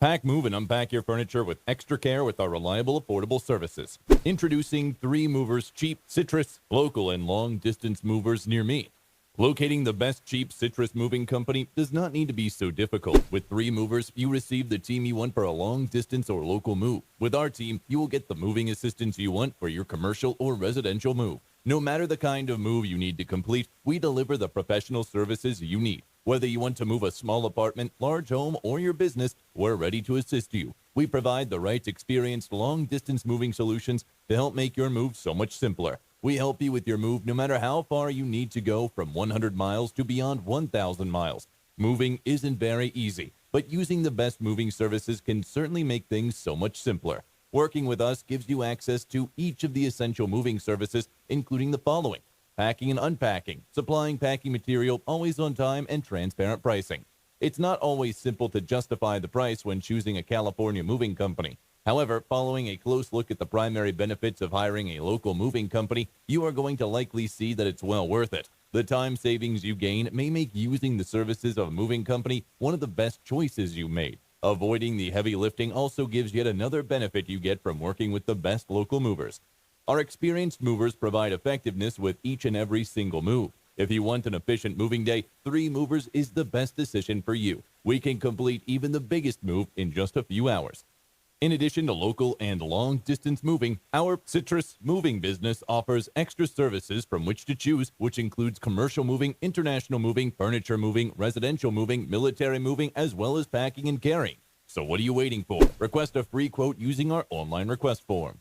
Pack, move, and unpack your furniture with extra care with our reliable, affordable services. Introducing 3 Movers Cheap Citrus, local and long-distance movers near me. Locating the best cheap citrus moving company does not need to be so difficult. With 3 Movers, you receive the team you want for a long distance or local move. With our team, you will get the moving assistance you want for your commercial or residential move. No matter the kind of move you need to complete, we deliver the professional services you need. Whether you want to move a small apartment, large home, or your business, we're ready to assist you. We provide the right experienced long-distance moving solutions to help make your move so much simpler. We help you with your move no matter how far you need to go, from 100 miles to beyond 1,000 miles. Moving isn't very easy, but using the best moving services can certainly make things so much simpler. Working with us gives you access to each of the essential moving services, including the following: packing and unpacking, supplying packing material always on time, and transparent pricing. It's not always simple to justify the price when choosing a California moving company. However, following a close look at the primary benefits of hiring a local moving company, you are going to likely see that it's well worth it. The time savings you gain may make using the services of a moving company one of the best choices you made. Avoiding the heavy lifting also gives yet another benefit you get from working with the best local movers. Our experienced movers provide effectiveness with each and every single move. If you want an efficient moving day, 3 Movers is the best decision for you. We can complete even the biggest move in just a few hours. In addition to local and long-distance moving, our Citrus moving business offers extra services from which to choose, which includes commercial moving, international moving, furniture moving, residential moving, military moving, as well as packing and carrying. So what are you waiting for? Request a free quote using our online request form.